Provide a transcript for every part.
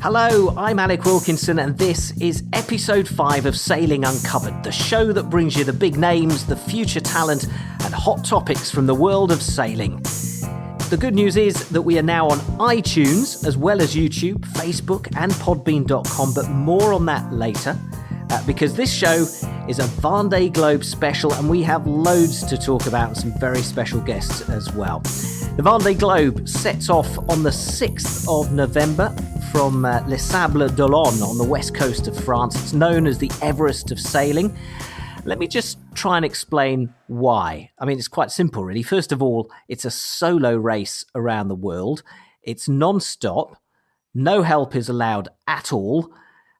Hello, I'm Alec Wilkinson, and this is episode 5 of Sailing Uncovered, the show that brings you the big names, the future talent, and hot topics from the world of sailing. The good news is that we are now on iTunes, as well as YouTube, Facebook, and Podbean.com, but more on that later, because this show is a Vendee Globe special, and we have loads to talk about and some very special guests as well. The Vendee Globe sets off on the 6th of November from Les Sables d'Olonne on the west coast of France. It's known as the Everest of Sailing. Let me just try and explain why. I mean, it's quite simple, really. First of all, it's a solo race around the world. It's non-stop. No help is allowed at all.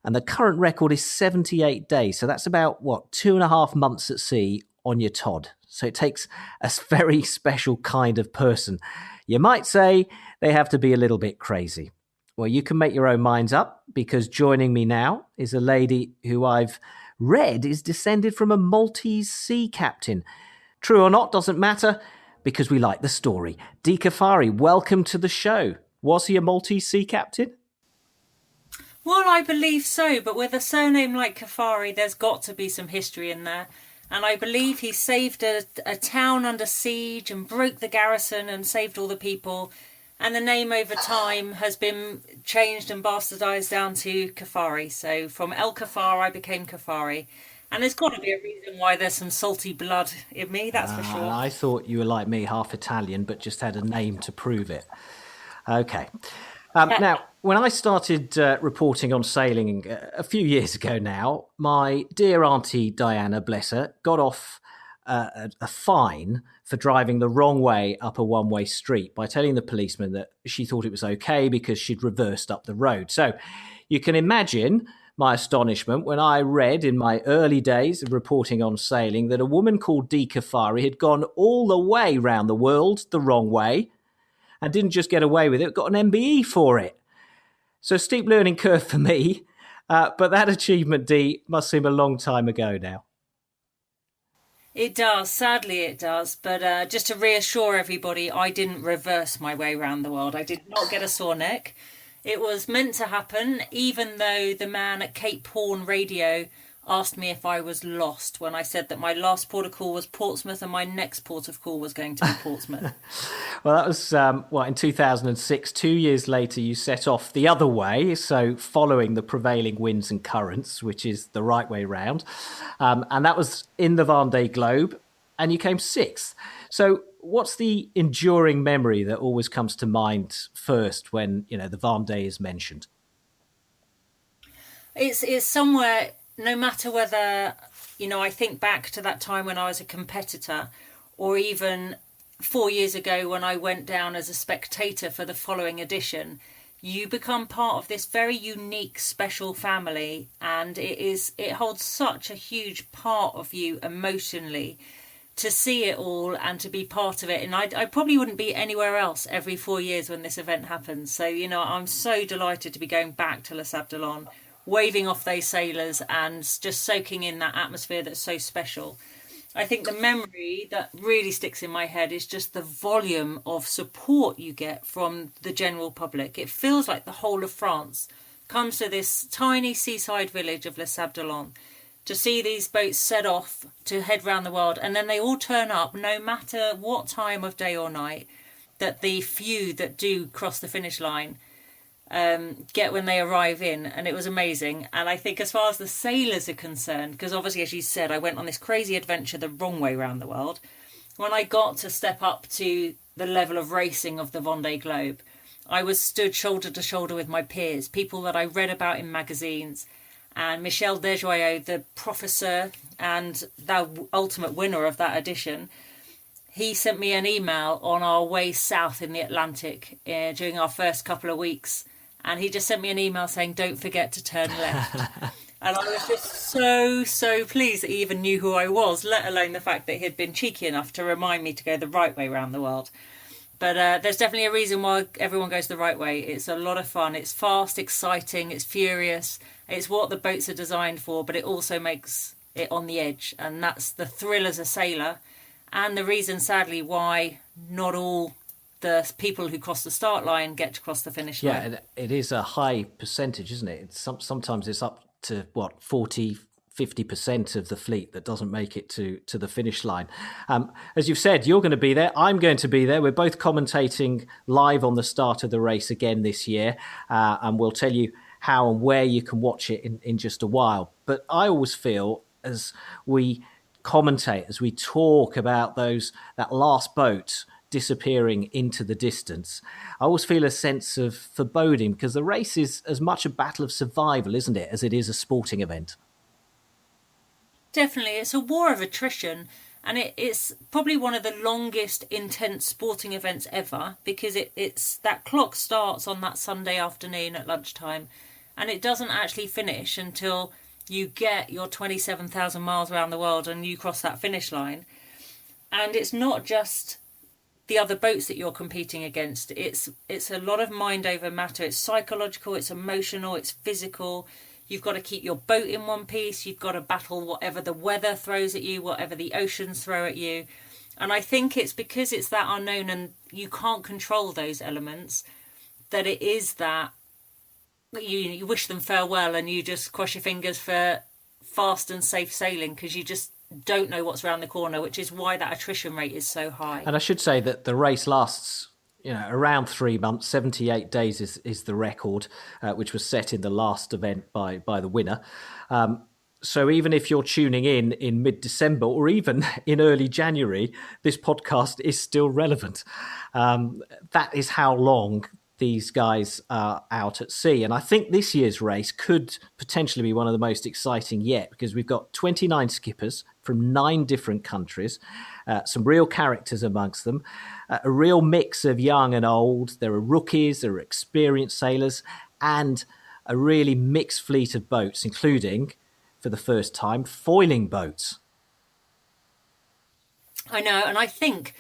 And the current record is 78 days. So that's about, 2.5 months at sea on your Todd. So it takes a very special kind of person. You might say they have to be a little bit crazy. Well, you can make your own minds up, because joining me now is a lady who I've read is descended from a Maltese sea captain. True or not doesn't matter, because we like the story. Dee Caffari, welcome to the show. Was he a Maltese sea captain? Well, I believe so, but with a surname like Caffari, there's got to be some history in there. And I believe he saved a town under siege and broke the garrison and saved all the people. And the name over time has been changed and bastardised down to Caffari. So from El Caffar, I became Caffari. And there's got to be a reason why there's some salty blood in me, that's for sure. I thought you were like me, half Italian, but just had a name to prove it. Okay. Now, when I started reporting on sailing a few years ago now, my dear Auntie Diana, bless her, got off a fine for driving the wrong way up a one-way street by telling the policeman that she thought it was okay because she'd reversed up the road. So you can imagine my astonishment when I read in my early days of reporting on sailing that a woman called Dee Caffari had gone all the way round the world the wrong way and didn't just get away with it, got an MBE for it. So steep learning curve for me, but that achievement, Dee, must seem a long time ago now. It does, sadly it does, but just to reassure everybody, I didn't reverse my way around the world. I did not get a sore neck. It was meant to happen, even though the man at Cape Horn Radio asked me if I was lost when I said that my last port of call was Portsmouth and my next port of call was going to be Portsmouth. Well, that was, in 2006, 2 years later, you set off the other way, so following the prevailing winds and currents, which is the right way round. And that was in the Vendee Globe, and you came 6th. So what's the enduring memory that always comes to mind first when, the Vendee is mentioned? It's somewhere, no matter whether, I think back to that time when I was a competitor, or even 4 years ago when I went down as a spectator for the following edition, you become part of this very unique, special family, and it holds such a huge part of you emotionally to see it all and to be part of it. And I probably wouldn't be anywhere else every 4 years when this event happens. So, I'm so delighted to be going back to Les Sables d'Olonne, waving off those sailors and just soaking in that atmosphere that's so special. I think the memory that really sticks in my head is just the volume of support you get from the general public. It feels like the whole of France comes to this tiny seaside village of Les Sables d'Olonne to see these boats set off to head round the world, and then they all turn up no matter what time of day or night, that the few that do cross the finish line get when they arrive in. And it was amazing. And I think as far as the sailors are concerned, because obviously, as you said, I went on this crazy adventure the wrong way around the world, when I got to step up to the level of racing of the Vendee Globe, I was stood shoulder to shoulder with my peers, people that I read about in magazines. And Michel Desjoyaux, the professor and the ultimate winner of that edition, he sent me an email on our way south in the Atlantic during our first couple of weeks. And he just sent me an email saying, don't forget to turn left. And I was just so pleased that he even knew who I was, let alone the fact that he'd been cheeky enough to remind me to go the right way around the world. But there's definitely a reason why everyone goes the right way. It's a lot of fun. It's fast, exciting, it's furious. It's what the boats are designed for, but it also makes it on the edge. And that's the thrill as a sailor. And the reason, sadly, why not all the people who cross the start line get to cross the finish line. Yeah, and it is a high percentage, isn't it? Sometimes it's up to, 40-50% of the fleet that doesn't make it to the finish line. As you've said, you're going to be there. I'm going to be there. We're both commentating live on the start of the race again this year, and we'll tell you how and where you can watch it in just a while. But I always feel, as we commentate, as we talk about that last boat disappearing into the distance, I always feel a sense of foreboding, because the race is as much a battle of survival, isn't it, as it is a sporting event. Definitely, it's a war of attrition, and it's probably one of the longest intense sporting events ever, because it's that clock starts on that Sunday afternoon at lunchtime, and it doesn't actually finish until you get your 27,000 miles around the world and you cross that finish line. And it's not just the other boats that you're competing against. It's a lot of mind over matter. It's psychological, it's emotional, it's physical. You've got to keep your boat in one piece. You've got to battle whatever the weather throws at you, whatever the oceans throw at you. And I think it's because it's that unknown and you can't control those elements, that it is that you wish them farewell and you just cross your fingers for fast and safe sailing, because you just don't know what's around the corner, which is why that attrition rate is so high. And I should say that the race lasts around 3 months. 78 days is the record, which was set in the last event by the winner. So even if you're tuning in mid-December or even in early January, this podcast is still relevant. That is how long these guys are out at sea. And I think this year's race could potentially be one of the most exciting yet, because we've got 29 skippers from 9 different countries, some real characters amongst them, a real mix of young and old. There are rookies, there are experienced sailors, and a really mixed fleet of boats, including, for the first time, foiling boats. I know, and I think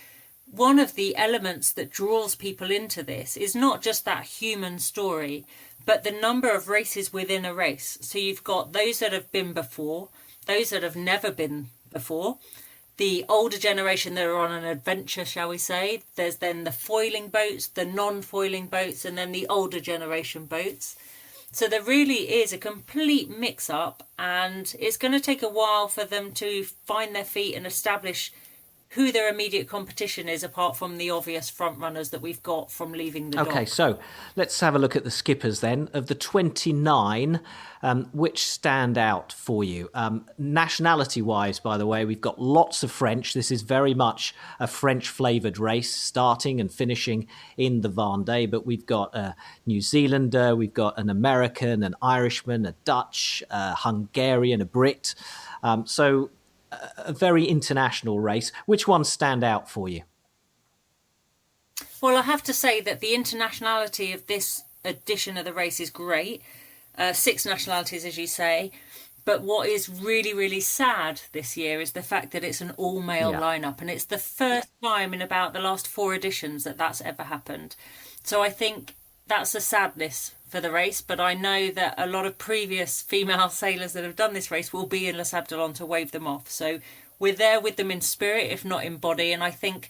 one of the elements that draws people into this is not just that human story, but the number of races within a race. So you've got those that have been before, those that have never been before, the older generation that are on an adventure, shall we say. There's then the foiling boats, the non-foiling boats, and then the older generation boats. So there really is a complete mix-up, and it's going to take a while for them to find their feet and establish who their immediate competition is, apart from the obvious front runners that we've got from leaving the dock. Okay, so let's have a look at the skippers then. Of the 29, which stand out for you? Nationality-wise, by the way, we've got lots of French. This is very much a French-flavoured race, starting and finishing in the Vendee. But we've got a New Zealander, we've got an American, an Irishman, a Dutch, a Hungarian, a Brit. So a very international race. Which ones stand out for you? Well, I have to say that the internationality of this edition of the race is great. 6 nationalities, as you say. But what is really, really sad this year is the fact that it's an all-male lineup. And it's the first time in about the last 4 editions that that's ever happened. So I think that's a sadness for the race, but I know that a lot of previous female sailors that have done this race will be in Les Sables d'Olonne to wave them off. So we're there with them in spirit, if not in body, and I think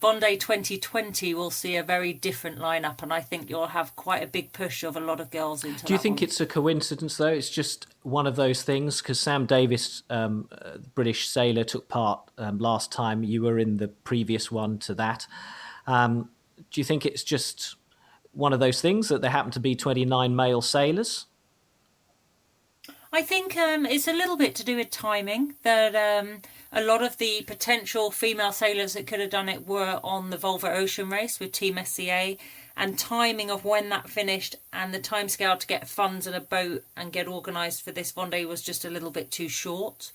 Vendee 2020 will see a very different lineup, and I think you'll have quite a big push of a lot of girls into that. Do you think it's a coincidence, though? It's just one of those things? Because Sam Davis, British sailor, took part last time. You were in the previous one to that. Do you think it's just one of those things that there happen to be 29 male sailors? I think it's a little bit to do with timing, that a lot of the potential female sailors that could have done it were on the Volvo Ocean Race with Team SCA, and timing of when that finished and the timescale to get funds and a boat and get organised for this Vendee was just a little bit too short.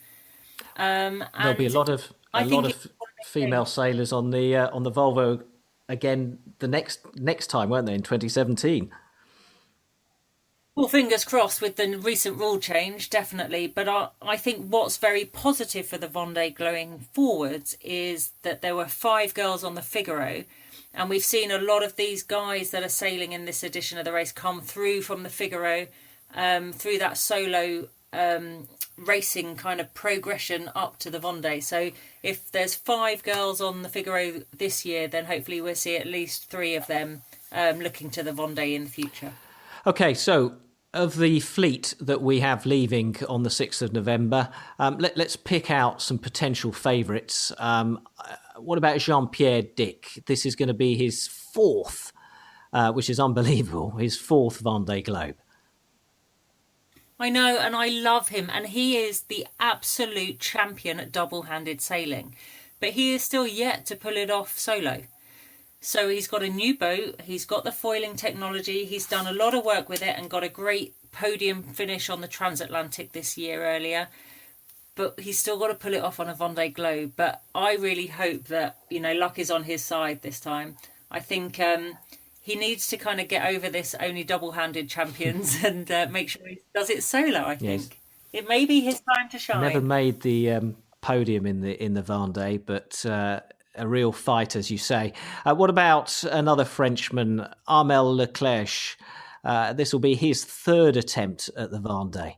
There'll be a lot of female sailors on the Volvo again the next time, won't they, in 2017? Well, fingers crossed with the recent rule change, definitely. But I think what's very positive for the Vendee going forwards is that there were 5 girls on the Figaro, and we've seen a lot of these guys that are sailing in this edition of the race come through from the Figaro, through that solo racing kind of progression up to the Vendee. So if there's 5 girls on the Figaro this year, then hopefully we'll see at least 3 of them looking to the Vendee in the future. Okay, so of the fleet that we have leaving on the 6th of November, let's pick out some potential favourites. What about Jean-Pierre Dick? This is going to be his 4th, which is unbelievable, his 4th Vendee Globe. I know, and I love him, and he is the absolute champion at double-handed sailing, but he is still yet to pull it off solo. So he's got a new boat, he's got the foiling technology, he's done a lot of work with it and got a great podium finish on the transatlantic this year earlier, but he's still got to pull it off on a Vendee Globe. But I really hope that, luck is on his side this time. I think he needs to kind of get over this only double-handed champions and make sure he does it solo, I think. Yes. It may be his time to shine. Never made the podium in the Vendee, but a real fight, as you say. What about another Frenchman, Armel Leclerc? This will be his 3rd attempt at the Vendee.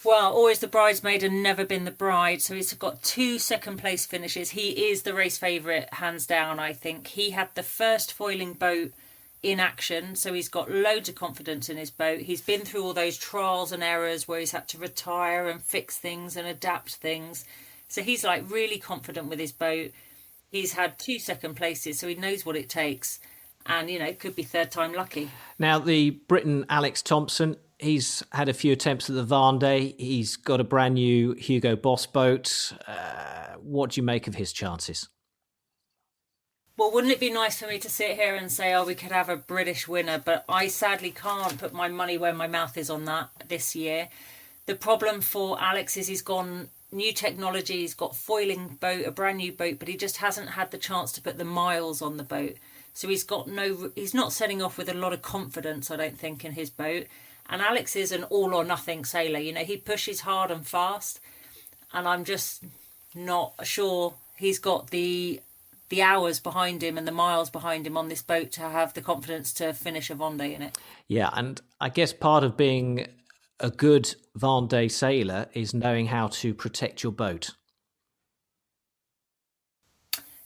Well, always the bridesmaid and never been the bride. So he's got 2 second-place finishes. He is the race favourite, hands down, I think. He had the first foiling boat in action, so he's got loads of confidence in his boat. He's been through all those trials and errors where he's had to retire and fix things and adapt things. So he's really confident with his boat. He's had 2 second places, so he knows what it takes. And, could be 3rd time lucky. Now, the Briton Alex Thompson, he's had a few attempts at the Vendee. He's got a brand new Hugo Boss boat. What do you make of his chances? Well, wouldn't it be nice for me to sit here and say, we could have a British winner, but I sadly can't put my money where my mouth is on that this year. The problem for Alex is he's gone new technology, he's got foiling boat, a brand new boat, but he just hasn't had the chance to put the miles on the boat. So he's not setting off with a lot of confidence, I don't think, in his boat. And Alex is an all or nothing sailor. He pushes hard and fast, and I'm just not sure he's got the hours behind him and the miles behind him on this boat to have the confidence to finish a Vendee in it. Yeah, and I guess part of being a good Vendee sailor is knowing how to protect your boat.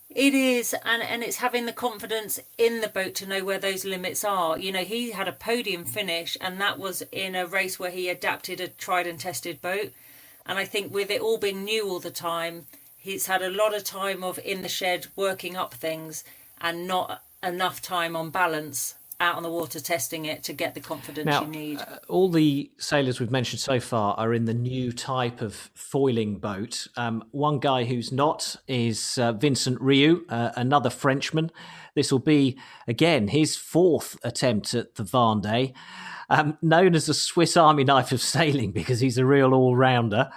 It is, and it's having the confidence in the boat to know where those limits are. He had a podium finish, and that was in a race where he adapted a tried and tested boat. And I think with it all being new all the time, he's had a lot of time of in the shed working up things and not enough time on balance out on the water testing it to get the confidence you need. All the sailors we've mentioned so far are in the new type of foiling boat. One guy who's not is Vincent Riou, another Frenchman. This will be, again, his 4th attempt at the Vendee. Known as the Swiss Army knife of sailing because he's a real all-rounder.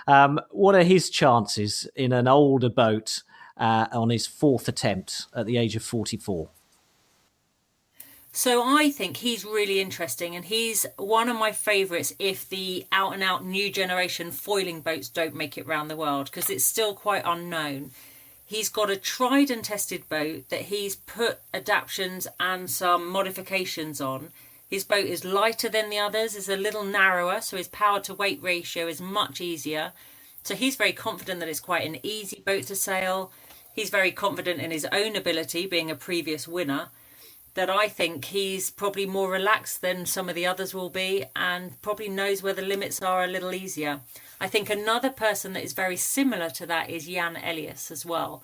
What are his chances in an older boat on his 4th attempt at the age of 44? So I think he's really interesting, and he's one of my favourites if the out-and-out new generation foiling boats don't make it round the world, because it's still quite unknown. He's got a tried and tested boat that he's put adaptations and some modifications on. His boat is lighter than the others, is a little narrower, so his power to weight ratio is much easier. So he's very confident that it's quite an easy boat to sail. He's very confident in his own ability, being a previous winner, that I think he's probably more relaxed than some of the others will be and probably knows where the limits are a little easier. I think another person that is very similar to that is Jan Elias as well.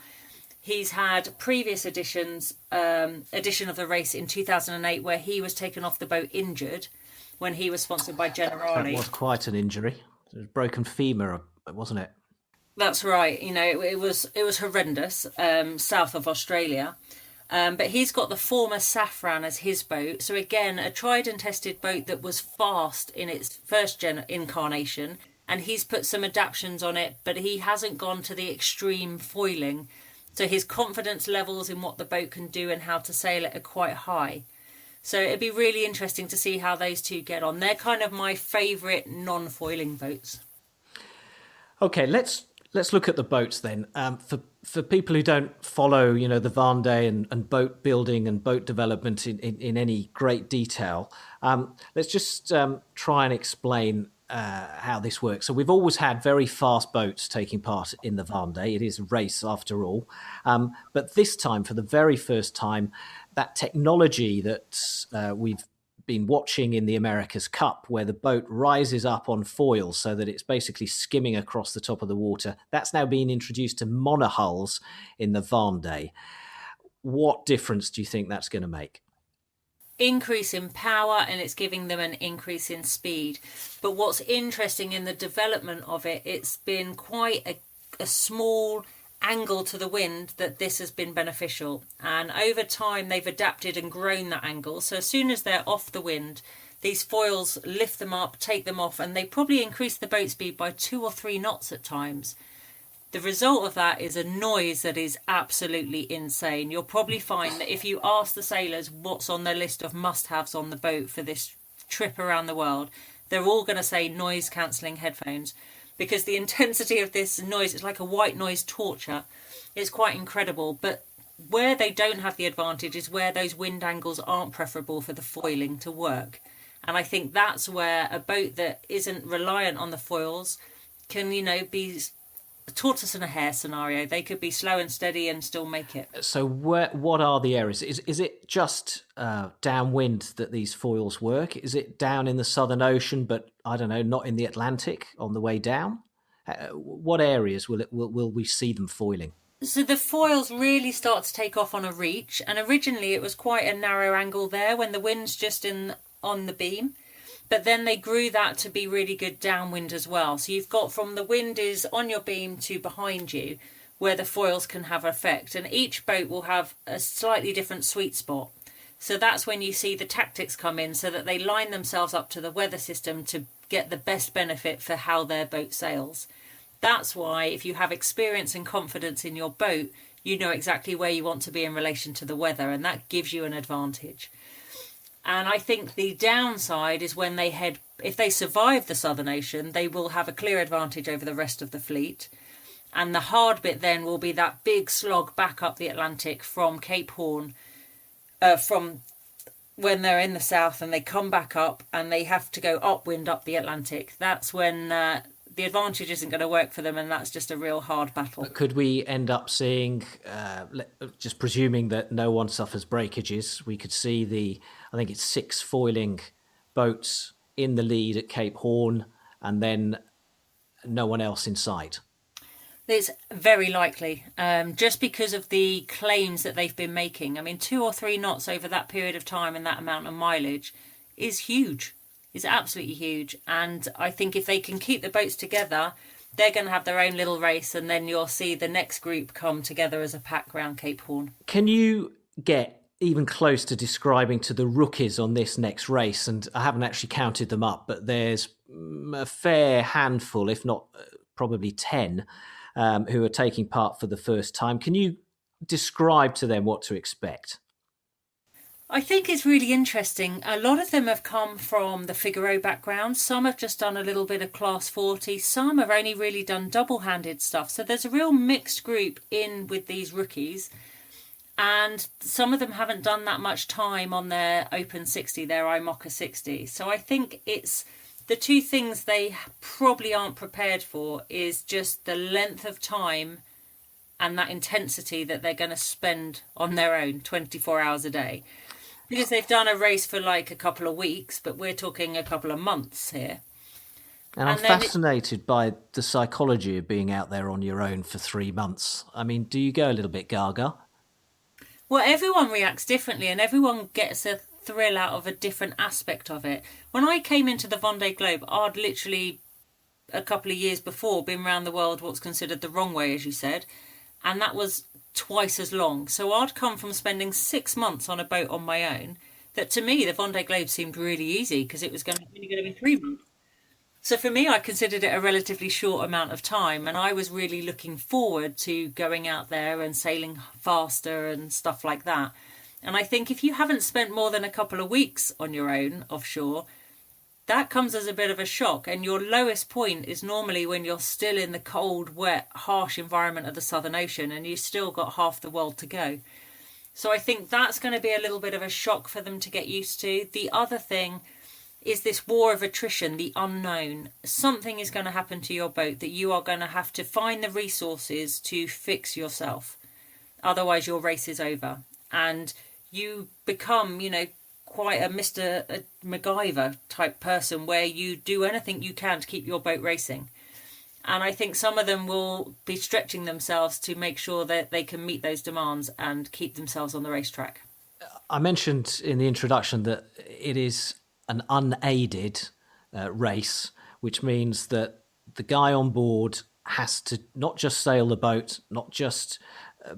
He's had previous edition of the race in 2008 where he was taken off the boat injured when he was sponsored by Generali. That was quite an injury. It was a broken femur, wasn't it? That's right. It was horrendous, south of Australia. But he's got the former Safran as his boat. So again, a tried and tested boat that was fast in its first incarnation. And he's put some adaptations on it, but he hasn't gone to the extreme foiling. So his confidence levels in what the boat can do and how to sail it are quite high. So it'd be really interesting to see how those two get on. They're kind of my favourite non-foiling boats. Okay, let's look at the boats then. For people who don't follow, the Vendee and boat building and boat development in any great detail, let's just try and explain how this works. So we've always had very fast boats taking part in the Vendee. It is a race after all. But this time, for the very first time, that technology that we've been watching in the America's Cup, where the boat rises up on foils so that it's basically skimming across the top of the water, that's now being introduced to monohulls in the Vendee. What difference do you think that's going to make? Increase in power, and it's giving them an increase in speed. But what's interesting in the development of it, it's been quite a small angle to the wind that this has been beneficial, and over time they've adapted and grown that angle, so as soon as they're off the wind, these foils lift them up, take them off, and they probably increase the boat speed by 2 or 3 knots at times. The result of that is a noise that is absolutely insane. You'll probably find that if you ask the sailors what's on their list of must-haves on the boat for this trip around the world, they're all going to say noise-cancelling headphones, because the intensity of this noise, it's like a white noise torture. It's quite incredible. But where they don't have the advantage is where those wind angles aren't preferable for the foiling to work. And I think that's where a boat that isn't reliant on the foils can, be a tortoise and a hare scenario. They could be slow and steady and still make it. So what are the areas? Is it just downwind that these foils work? Is it down in the Southern Ocean, but I don't know, not in the Atlantic on the way down? What areas will we see them foiling? So the foils really start to take off on a reach, and originally it was quite a narrow angle there when the wind's just on the beam. But then they grew that to be really good downwind as well. So you've got from the wind is on your beam to behind you where the foils can have effect. And each boat will have a slightly different sweet spot. So that's when you see the tactics come in, so that they line themselves up to the weather system to get the best benefit for how their boat sails. That's why if you have experience and confidence in your boat, you know exactly where you want to be in relation to the weather, and that gives you an advantage. And I think the downside is when they head, if they survive the Southern Ocean, they will have a clear advantage over the rest of the fleet. And the hard bit then will be that big slog back up the Atlantic from Cape Horn, from when they're in the south and they come back up and they have to go upwind up the Atlantic. That's when the advantage isn't going to work for them, and that's just a real hard battle. But could we end up seeing, just presuming that no one suffers breakages, we could see I think it's 6 foiling boats in the lead at Cape Horn and then no one else in sight? It's very likely, just because of the claims that they've been making. I mean, 2 or 3 knots over that period of time and that amount of mileage is huge. It's absolutely huge. And I think if they can keep the boats together, they're going to have their own little race, and then you'll see the next group come together as a pack round Cape Horn. Can you get even close to describing to the rookies on this next race? And I haven't actually counted them up, but there's a fair handful, if not probably 10, who are taking part for the first time. Can you describe to them what to expect? I think it's really interesting. A lot of them have come from the Figaro background. Some have just done a little bit of Class 40. Some have only really done double-handed stuff. So there's a real mixed group in with these rookies. And some of them haven't done that much time on their Open 60, their IMOCA 60. So I think it's the two things they probably aren't prepared for is just the length of time and that intensity that they're going to spend on their own 24 hours a day. Because they've done a race for like a couple of weeks, but we're talking a couple of months here. And I'm fascinated by the psychology of being out there on your own for 3 months. I mean, do you go a little bit gaga? Well, everyone reacts differently and everyone gets a thrill out of a different aspect of it. When I came into the Vendee Globe, I'd literally a couple of years before been around the world what's considered the wrong way, as you said, and that was twice as long. So I'd come from spending 6 months on a boat on my own, that to me the Vendee Globe seemed really easy because it was only going to be 3 months. So for me, I considered it a relatively short amount of time, and I was really looking forward to going out there and sailing faster and stuff like that. And I think if you haven't spent more than a couple of weeks on your own offshore, that comes as a bit of a shock. And your lowest point is normally when you're still in the cold, wet, harsh environment of the Southern Ocean and you've still got half the world to go. So I think that's going to be a little bit of a shock for them to get used to. The other thing is this war of attrition, the unknown. Something is going to happen to your boat that you are going to have to find the resources to fix yourself. Otherwise, your race is over. And you become, quite a Mr. MacGyver type person where you do anything you can to keep your boat racing. And I think some of them will be stretching themselves to make sure that they can meet those demands and keep themselves on the racetrack. I mentioned in the introduction that it is an unaided race, which means that the guy on board has to not just sail the boat, not just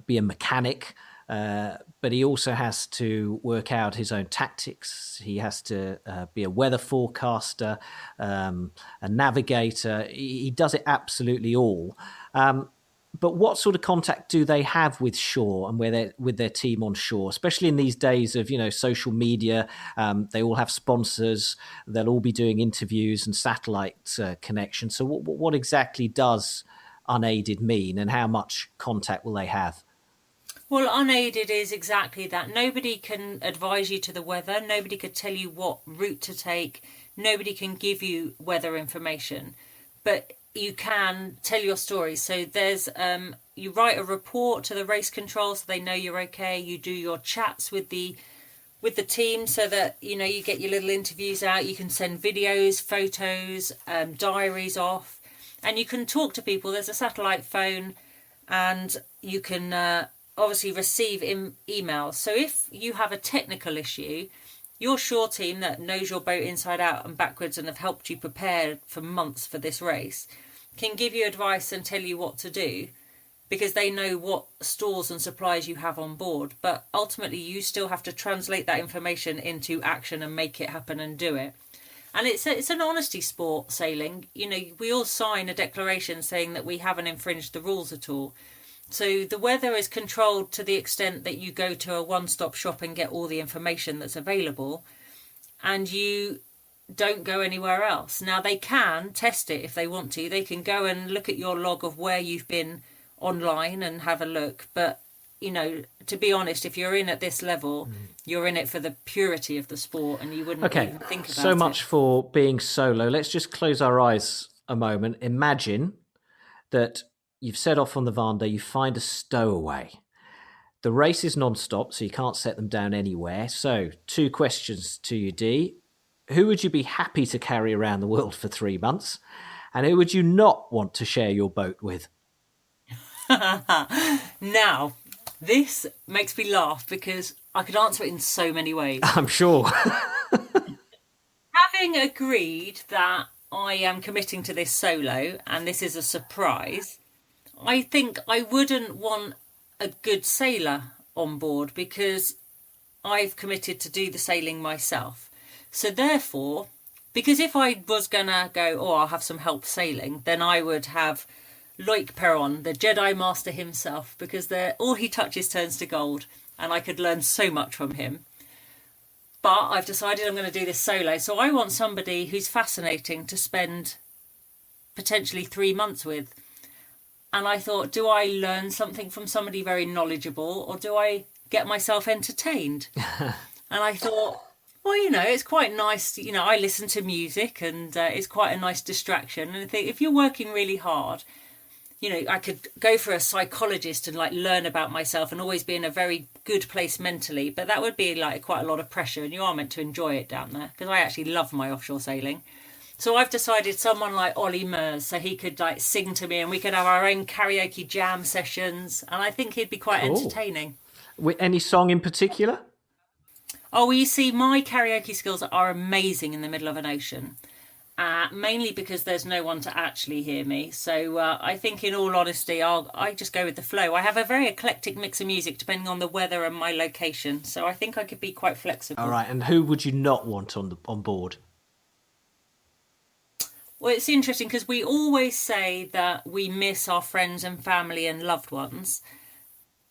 be a mechanic, but he also has to work out his own tactics. He has to be a weather forecaster, a navigator. He does it absolutely all. But what sort of contact do they have with shore and with their team on shore, especially in these days of social media? They all have sponsors. They'll all be doing interviews and satellite connections. So what exactly does unaided mean, and how much contact will they have? Well, unaided is exactly that. Nobody can advise you to the weather. Nobody could tell you what route to take. Nobody can give you weather information. But you can tell your story. So there's you write a report to the race control so they know you're okay. You do your chats with the team so that you get your little interviews out. You can send videos, photos, diaries off, and you can talk to people. There's a satellite phone, and you can obviously receive emails. So if you have a technical issue, your shore team that knows your boat inside out and backwards and have helped you prepare for months for this race can give you advice and tell you what to do, because they know what stores and supplies you have on board. But ultimately you still have to translate that information into action and make it happen and do it. And it's an honesty sport, sailing. We all sign a declaration saying that we haven't infringed the rules at all. So the weather is controlled to the extent that you go to a one-stop shop and get all the information that's available, and you don't go anywhere else. Now, they can test it if they want to. They can go and look at your log of where you've been online and have a look. But, to be honest, if you're in at this level, you're in it for the purity of the sport, and you wouldn't even think about it. So much for being solo. Let's just close our eyes a moment. Imagine that you've set off on the Vendee, you find a stowaway. The race is non-stop, so you can't set them down anywhere. So, 2 questions to you, Dee. Who would you be happy to carry around the world for 3 months? And who would you not want to share your boat with? Now, this makes me laugh because I could answer it in so many ways. I'm sure. Having agreed that I am committing to this solo, and this is a surprise, I think I wouldn't want a good sailor on board because I've committed to do the sailing myself. So therefore, because if I was going to go, I'll have some help sailing, then I would have Loic Perron, the Jedi Master himself, because all he touches turns to gold, and I could learn so much from him. But I've decided I'm going to do this solo, so I want somebody who's fascinating to spend potentially 3 months with. And I thought, do I learn something from somebody very knowledgeable, or do I get myself entertained? And I thought, well, it's quite nice. I listen to music, and it's quite a nice distraction. And I think if you're working really hard, I could go for a psychologist and learn about myself and always be in a very good place mentally. But that would be quite a lot of pressure, and you are meant to enjoy it down there, because I actually love my offshore sailing. So I've decided someone like Ollie Mers, so he could sing to me, and we could have our own karaoke jam sessions, and I think he'd be quite entertaining. With any song in particular? Oh, well, you see, my karaoke skills are amazing in the middle of an ocean, mainly because there's no one to actually hear me. So I think, in all honesty, I just go with the flow. I have a very eclectic mix of music depending on the weather and my location, so I think I could be quite flexible. All right, and who would you not want on board? Well, it's interesting because we always say that we miss our friends and family and loved ones,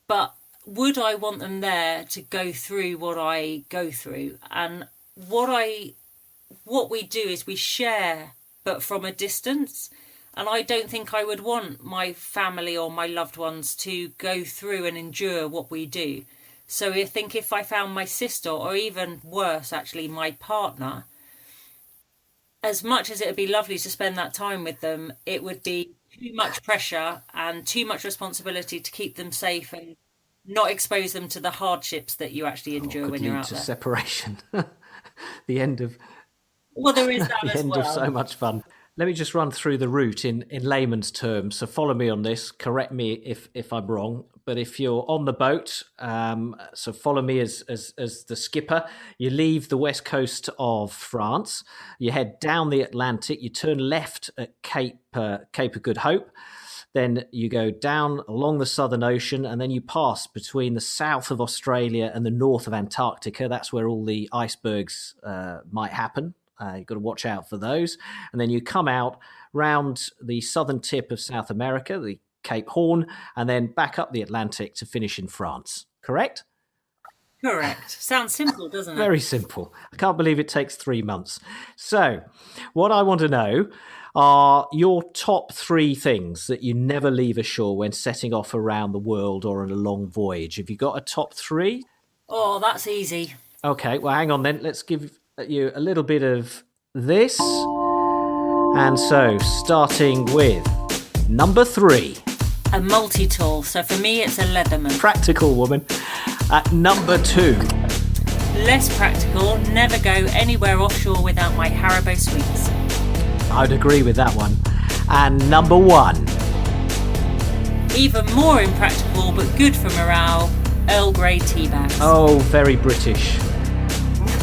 but would I want them there to go through what I go through? And what we do is we share, but from a distance. And I don't think I would want my family or my loved ones to go through and endure what we do. So I think if I found my sister, or even worse, actually my partner, as much as it would be lovely to spend that time with them, it would be too much pressure and too much responsibility to keep them safe and not expose them to the hardships that you actually endure when you're out there. Separation. the end of Well, there is that the as end well. of so much fun. Let me just run through the route in layman's terms. So follow me on this. Correct me if I'm wrong. But if you're on the boat, so follow me as the skipper. You leave the west coast of France. You head down the Atlantic. You turn left at Cape of Good Hope. Then you go down along the Southern Ocean, and then you pass between the south of Australia and the north of Antarctica. That's where all the icebergs might happen. You've got to watch out for those. And then you come out round the southern tip of South America, the Cape Horn, and then back up the Atlantic to finish in France. Correct? Correct. Sounds simple, doesn't it? Very simple. I can't believe it takes 3 months. So what I want to know are your top 3 things that you never leave ashore when setting off around the world or on a long voyage. Have you got a top 3? Oh, that's easy. Okay, well, hang on then. Let's give you a little bit of this. And so, starting with number 3. A multi-tool. So for me, it's a Leatherman. Practical woman. At number 2. Less practical. Never go anywhere offshore without my Haribo sweets. I'd agree with that one. And number 1. Even more impractical, but good for morale, Earl Grey tea bags. Oh, very British.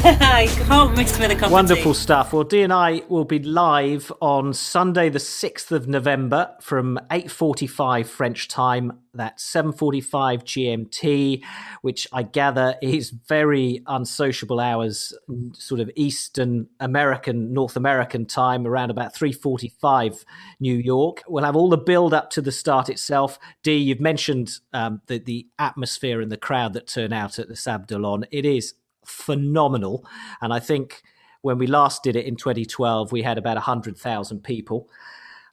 I can't miss with a cup Wonderful of tea. stuff. Well, Dee and I will be live on Sunday the 6th of November from 8:45 French time. That's 7:45 GMT, which I gather is very unsociable hours, sort of Eastern American, North American time, around about 3:45 New York. We'll have all the build up to the start itself. Dee, you've mentioned the atmosphere and the crowd that turn out at the Sable d'Olonne. It is phenomenal, and I think when we last did it in 2012 we had about 100,000 people,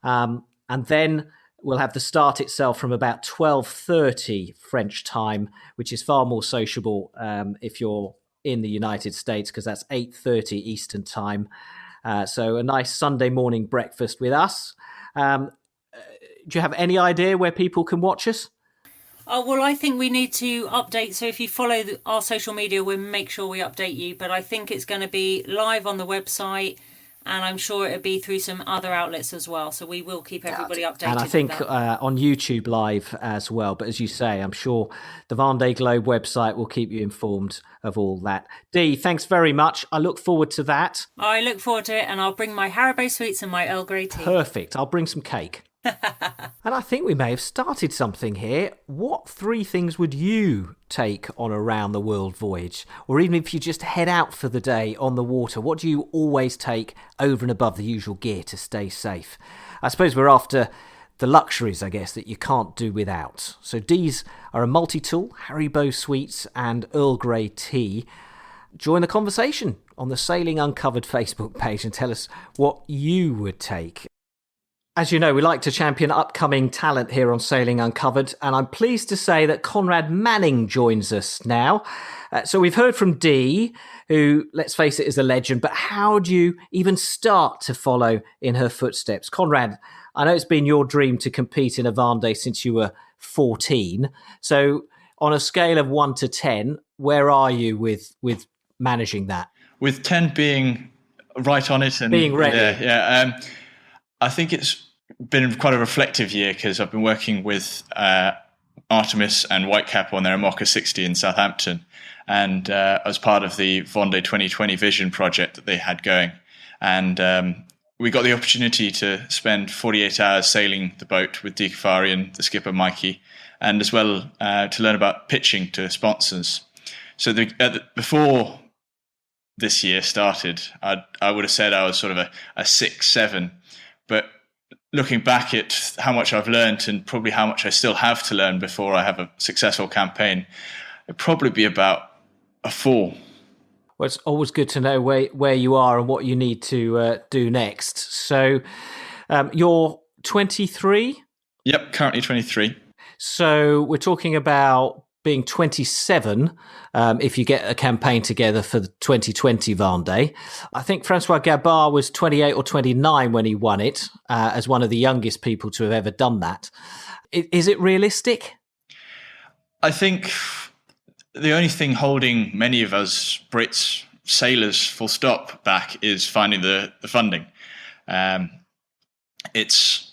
and then we'll have the start itself from about 12:30 French time, which is far more sociable if you're in the United States, because that's 8:30 Eastern time. So a nice Sunday morning breakfast with us. Do you have any idea where people can watch us? Oh, well, I think we need to update. So if you follow our social media, we'll make sure we update you. But I think it's going to be live on the website, and I'm sure it'll be through some other outlets as well. So we will keep everybody updated. And I think on YouTube live as well. But as you say, I'm sure the Vendee Globe website will keep you informed of all that. Dee, thanks very much. I look forward to that. I look forward to it, and I'll bring my Haribo sweets and my Earl Grey tea. Perfect. I'll bring some cake. And I think we may have started something here. What 3 things would you take on a round the world voyage? Or even if you just head out for the day on the water, what do you always take over and above the usual gear to stay safe? I suppose we're after the luxuries, I guess, that you can't do without. So D's are a multi-tool, Haribo sweets and Earl Grey tea. Join the conversation on the Sailing Uncovered Facebook page and tell us what you would take. As you know, we like to champion upcoming talent here on Sailing Uncovered, and I'm pleased to say that Conrad Manning joins us now. So we've heard from Dee, who, let's face it, is a legend, but how do you even start to follow in her footsteps? Conrad, I know it's been your dream to compete in a Vendee since you were 14. So on a scale of 1 to 10, where are you with managing that? With 10 being right on it and being ready. Yeah. I think it's been quite a reflective year because I've been working with Artemis and Whitecap on their Amoca 60 in Southampton, and as part of the Vendee 2020 Vision project that they had going. And we got the opportunity to spend 48 hours sailing the boat with Dee Caffari and the skipper Mikey, and as well to learn about pitching to sponsors. So before this year started, I would have said I was sort of a 6, 7. But looking back at how much I've learned and probably how much I still have to learn before I have a successful campaign, it'd probably be about a 4. Well, it's always good to know where you are and what you need to do next. So you're 23? Yep, currently 23. So we're talking about being 27 if you get a campaign together for the 2020 Vendee. I think Francois Gabard was 28 or 29 when he won it, as one of the youngest people to have ever done that. Is it realistic? I think the only thing holding many of us Brits sailors full stop back is finding the funding. It's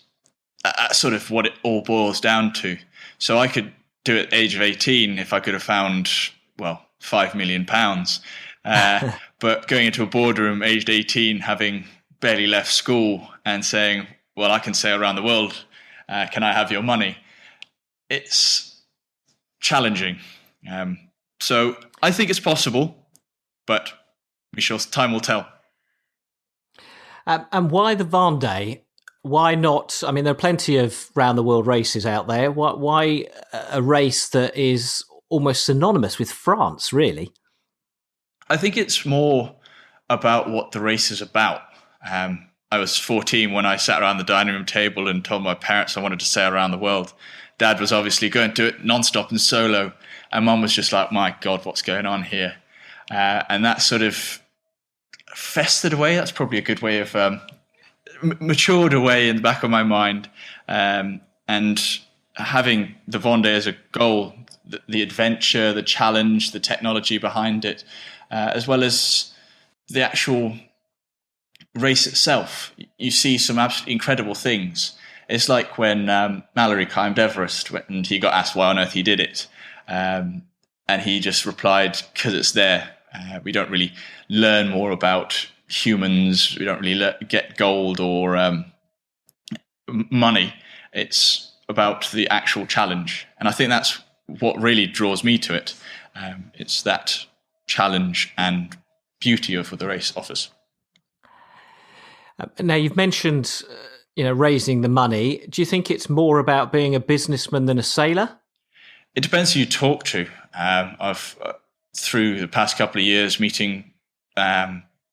sort of what it all boils down to. So I could do it at the age of 18 if I could have found, well, £5 million. But going into a boardroom aged 18, having barely left school and saying, well, I can sail around the world, can I have your money? It's challenging. So I think it's possible, but time will tell. And why the Vendee? Why not? I mean, there are plenty of round the world races out there. Why a race that is almost synonymous with France, really? I think it's more about what the race is about. I was 14 when I sat around the dining room table and told my parents I wanted to sail around the world. Dad was obviously going to do it non-stop and solo. And Mum was just like, my God, what's going on here? And that sort of festered away. That's probably a good way of matured away in the back of my mind. And having the Vendee as a goal, the adventure, the challenge, the technology behind it, as well as the actual race itself, you see some absolutely incredible things. It's like when Mallory climbed Everest and he got asked why on earth he did it. And he just replied, because it's there. We don't really learn more about humans. We don't really get gold or money. It's about the actual challenge. And I think that's what really draws me to it. It's that challenge and beauty of what the race offers. Now, you've mentioned raising the money. Do you think it's more about being a businessman than a sailor? It depends who you talk to. I've through the past couple of years meeting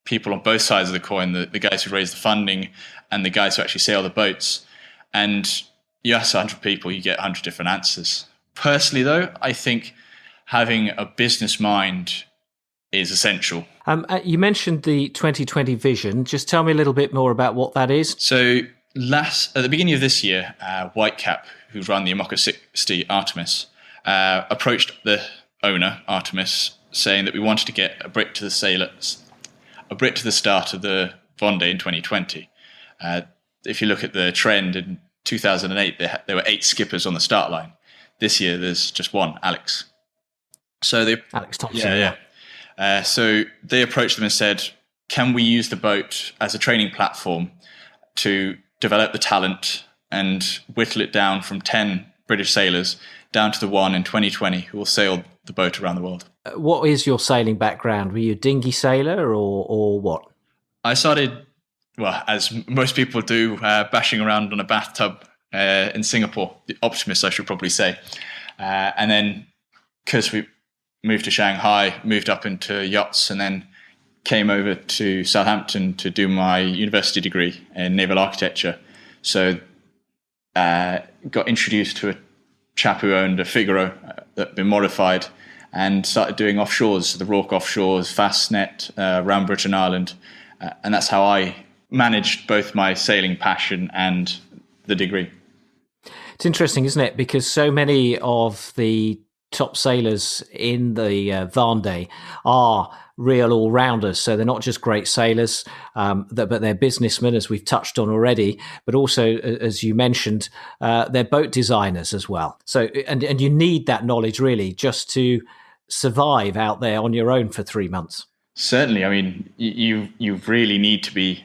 people on both sides of the coin, the guys who raise the funding and the guys who actually sail the boats. And you ask 100 people, you get 100 different answers. Personally, though, I think having a business mind is essential. You mentioned the 2020 vision. Just tell me a little bit more about what that is. So at the beginning of this year, Whitecap, who run the Amoca 60 Artemis, approached the owner, Artemis, saying that we wanted to get a Brit to the start of the Vendee in 2020. If you look at the trend, in 2008, there were 8 skippers on the start line. This year, there's just one, Alex. Alex Thompson. Yeah. So they approached them and said, can we use the boat as a training platform to develop the talent and whittle it down from 10 British sailors down to the one in 2020 who will sail the boat around the world. What is your sailing background? Were you a dinghy sailor or what? I started, well, as most people do, bashing around on a bathtub in Singapore, the Optimist, I should probably say. And then, because we moved to Shanghai, moved up into yachts, and then came over to Southampton to do my university degree in naval architecture. So got introduced to a chap who owned a Figaro that had been modified and started doing offshores, the Rourke offshores, Fastnet, around Britain Island. And that's how I managed both my sailing passion and the degree. It's interesting, isn't it? Because so many of the top sailors in the Vendee are real all-rounders. So they're not just great sailors, but they're businessmen, as we've touched on already, but also, as you mentioned, they're boat designers as well. So, and you need that knowledge really just to survive out there on your own for 3 months. Certainly. I mean, you really need to be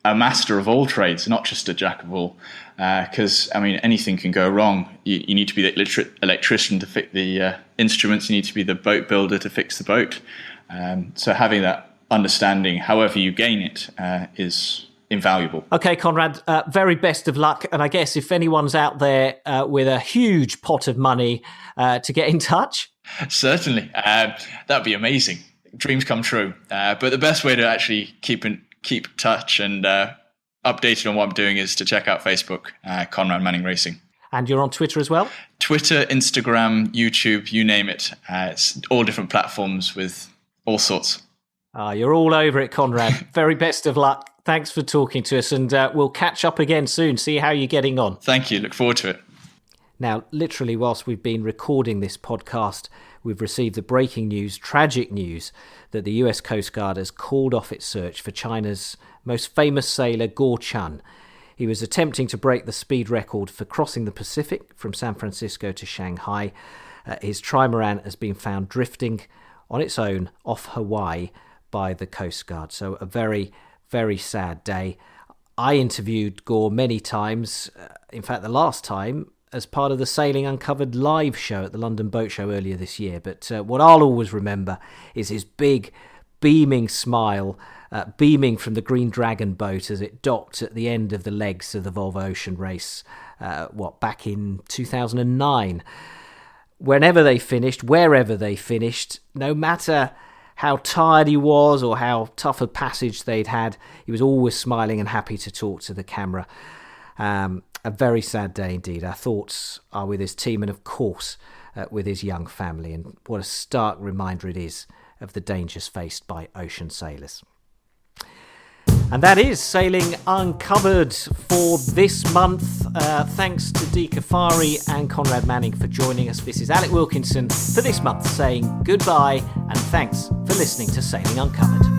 a master of all trades, not just a jack of all, because, I mean, anything can go wrong. You need to be the electrician to fit the instruments. You need to be the boat builder to fix the boat. So having that understanding, however you gain it, is invaluable. Okay, Conrad, very best of luck. And I guess if anyone's out there with a huge pot of money to get in touch. Certainly. That'd be amazing. Dreams come true. But the best way to actually keep touch and updated on what I'm doing is to check out Facebook, Conrad Manning Racing. And you're on Twitter as well? Twitter, Instagram, YouTube, you name it. It's all different platforms with all sorts. You're all over it, Conrad. Very best of luck. Thanks for talking to us, and we'll catch up again soon, see how you're getting on. Thank you. Look forward to it. Now, literally, whilst we've been recording this podcast, we've received the breaking news, tragic news, that the US Coast Guard has called off its search for China's most famous sailor, Guo Chun. He was attempting to break the speed record for crossing the Pacific from San Francisco to Shanghai. His trimaran has been found drifting on its own off Hawaii by the Coast Guard. So a very, very sad day. I interviewed Guo many times. In fact, the last time as part of the Sailing Uncovered live show at the London Boat Show earlier this year. But what I'll always remember is his big, beaming smile, beaming from the Green Dragon boat as it docked at the end of the legs of the Volvo Ocean Race, back in 2009. Whenever they finished, wherever they finished, no matter how tired he was or how tough a passage they'd had, he was always smiling and happy to talk to the camera. A very sad day indeed. Our thoughts are with his team and, of course, with his young family. And what a stark reminder it is of the dangers faced by ocean sailors. And that is Sailing Uncovered for this month. Thanks to Dee Caffari and Conrad Manning for joining us. This is Alec Wilkinson for this month saying goodbye and thanks for listening to Sailing Uncovered.